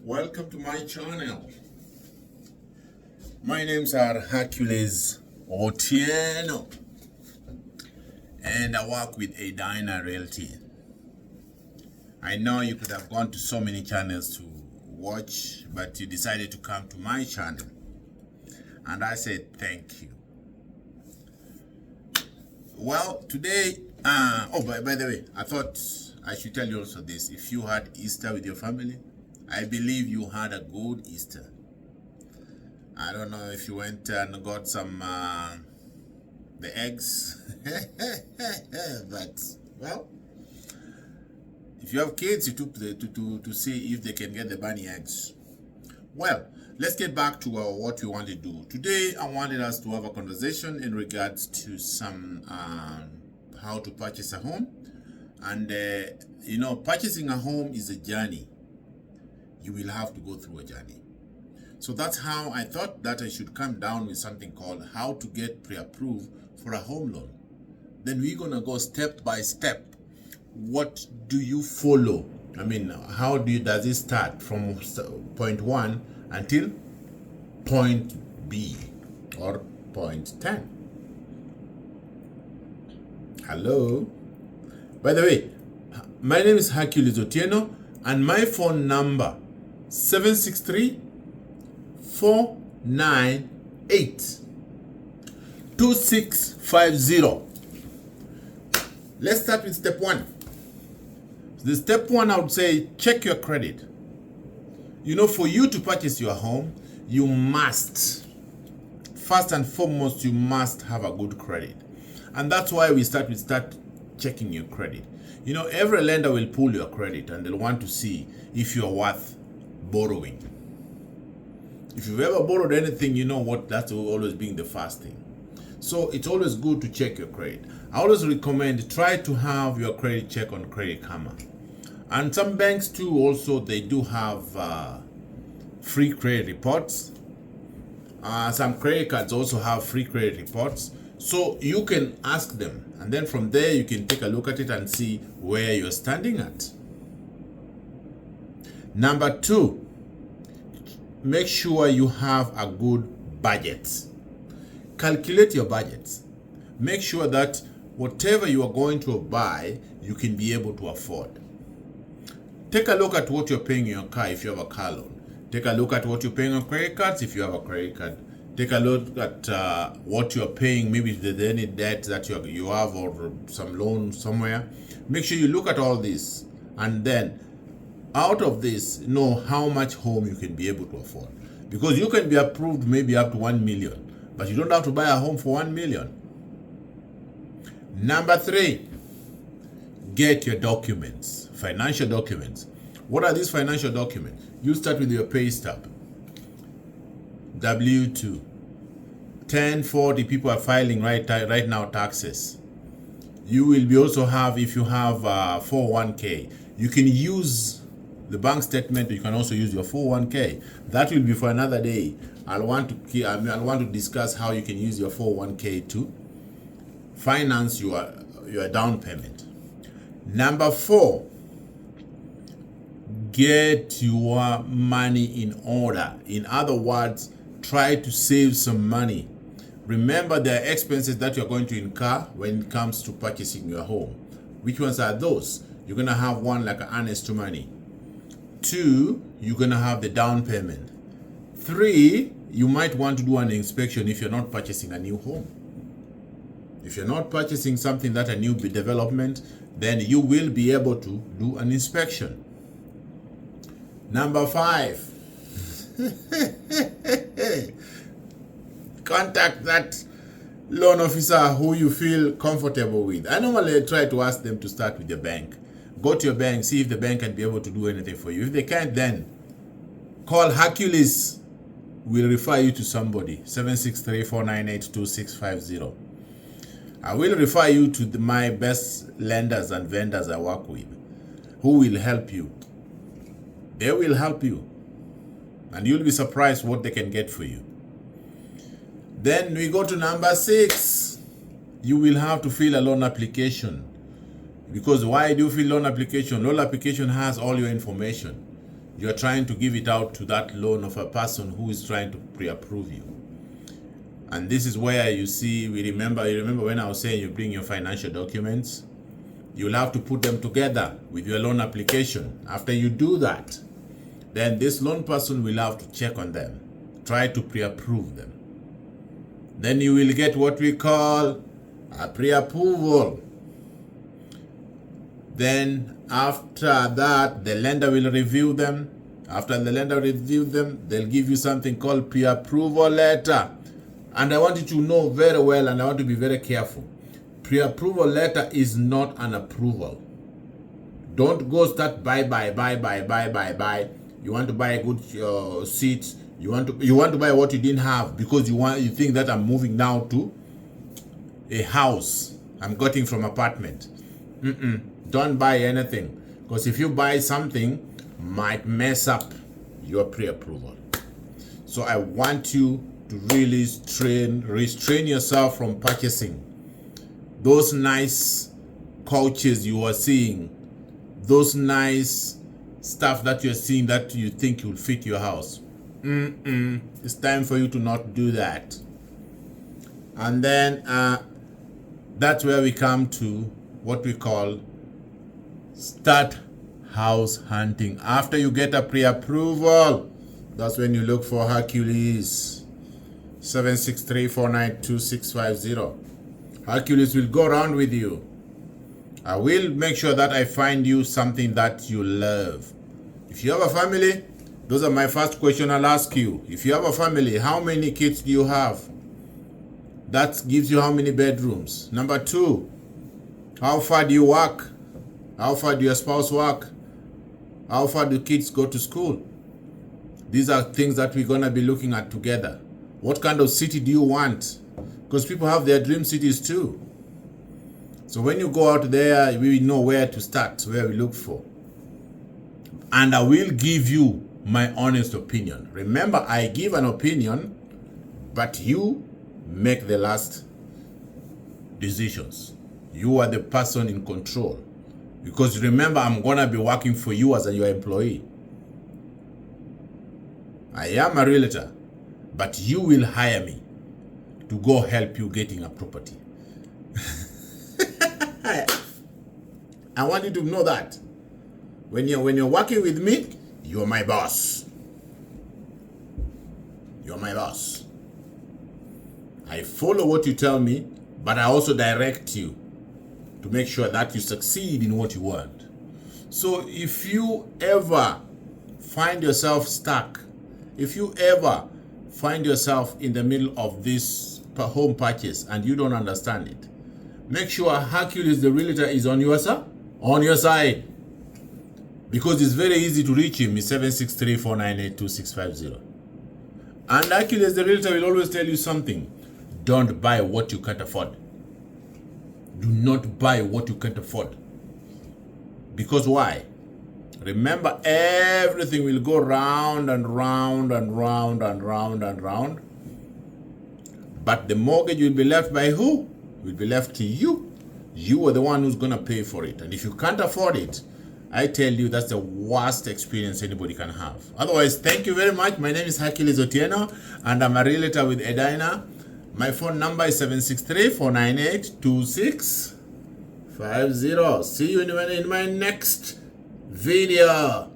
Welcome to my channel. My name's Hercules Otieno and I work with Edina Realty. I know you could have gone to so many channels to watch, but you decided to come to my channel, and I said thank you. Well, today, by the way, I thought I should tell you also this. If you had Easter with your family, I believe you had a good Easter. I don't know if you went and got some the eggs, but well, if you have kids, you took to see if they can get the bunny eggs. Well, let's get back to what we want to do today. I wanted us to have a conversation in regards to some how to purchase a home, and purchasing a home is a journey. You will have to go through a journey. So that's how I thought that I should come down with something called how to get pre-approved for a home loan. Then we're gonna go step by step. What do you follow? I mean, how does it start from point 1 until point B or point 10? Hello. By the way, my name is Hercules Otieno and my phone number 763-498-2650. Let's start with step 1. The step 1, I would say, check your credit. For you to purchase your home, you must, first and foremost, you must have a good credit. And that's why we start checking your credit. Every lender will pull your credit and they'll want to see if you're worth borrowing. If you've ever borrowed anything, you know what, that's always being the first thing. So it's always good to check your credit. I always recommend try to have your credit check on Credit Karma. And some banks too, also, they do have free credit reports. Some credit cards also have free credit reports. So you can ask them, and then from there you can take a look at it and see where you're standing at. Number 2, make sure you have a good budget. Calculate your budget. Make sure that whatever you are going to buy, you can be able to afford. Take a look at what you're paying in your car if you have a car loan. Take a look at what you're paying on credit cards if you have a credit card. Take a look at what you're paying, maybe if there's any debt that you have or some loan somewhere. Make sure you look at all this, and then out of this, know how much home you can be able to afford. Because you can be approved maybe up to 1 million, but you don't have to buy a home for 1 million. Number 3, get your documents, financial documents. What are these financial documents? You start with your pay stub, W2, 1040. People are filing right now taxes. You will be also have, if you have 401k, you can use the bank statement. You can also use your 401k. That will be for another day. I'll want to discuss how you can use your 401k to finance your down payment. Number 4, get your money in order. In other words, try to save some money. Remember, there are expenses that you're going to incur when it comes to purchasing your home. Which ones are those? You're going to have one like an earnest money. 2, you're going to have the down payment. 3, you might want to do an inspection if you're not purchasing a new home. If you're not purchasing something that's a new development, then you will be able to do an inspection. Number 5, contact that loan officer who you feel comfortable with. I normally try to ask them to start with the bank. Go to your bank, see if the bank can be able to do anything for you. If they can't, then call Hercules. We'll refer you to somebody. 763-498-2650. I will refer you to my best lenders and vendors I work with, who will help you. They will help you, and you'll be surprised what they can get for you. Then we go to number 6. You will have to fill a loan application. Because why do you fill loan application? Loan application has all your information. you're trying to give it out to that loan of a person who is trying to pre-approve you. And this is where you see, you remember when I was saying you bring your financial documents, you'll have to put them together with your loan application. After you do that, then this loan person will have to check on them, try to pre-approve them. Then you will get what we call a pre-approval. Then after that, the lender will review them. After the lender reviews them, they'll give you something called pre-approval letter. And I want you to know very well, and I want to be very careful. Pre-approval letter is not an approval. Don't go start buy. You want to buy a good seat. You want to buy what you didn't have because you think that I'm moving now to a house. I'm getting from apartment. Don't buy anything, because if you buy something, might mess up your pre-approval. So I want you to really restrain yourself from purchasing those nice couches you are seeing, those nice stuff that you're seeing that you think will fit your house. It's time for you to not do that. And then that's where we come to what we call start house hunting. After you get a pre-approval, that's when you look for Hercules. 763-492-650. Hercules will go around with you. I will make sure that I find you something that you love. If you have a family, those are my first question I'll ask you. If you have a family, how many kids do you have? That gives you how many bedrooms. Number 2, how far do you work? How far do your spouse work? How far do kids go to school? These are things that we're going to be looking at together. What kind of city do you want? Because people have their dream cities too. So when you go out there, we know where to start, where we look for. And I will give you my honest opinion. Remember, I give an opinion, but you make the last decisions. You are the person in control. Because remember, I'm going to be working for you as your employee. I am a realtor, but you will hire me to go help you getting a property. I want you to know that. When you're working with me, you're my boss. You're my boss. I follow what you tell me, but I also direct you to make sure that you succeed in what you want. So if you ever find yourself stuck, if you ever find yourself in the middle of this home purchase and you don't understand it, make sure Hercules the realtor is on your side. Because it's very easy to reach him. It's 763-498-2650. And Hercules the realtor will always tell you something. Don't buy what you can't afford. Do not buy what you can't afford. Because why? Remember, everything will go round and round and round and round and round. But the mortgage will be left by who? Will be left to you. You are the one who's going to pay for it. And if you can't afford it, I tell you, that's the worst experience anybody can have. Otherwise, thank you very much. My name is Hercules Otieno, and I'm a realtor with Edina. My phone number is 763-498-2650. See you in my next video.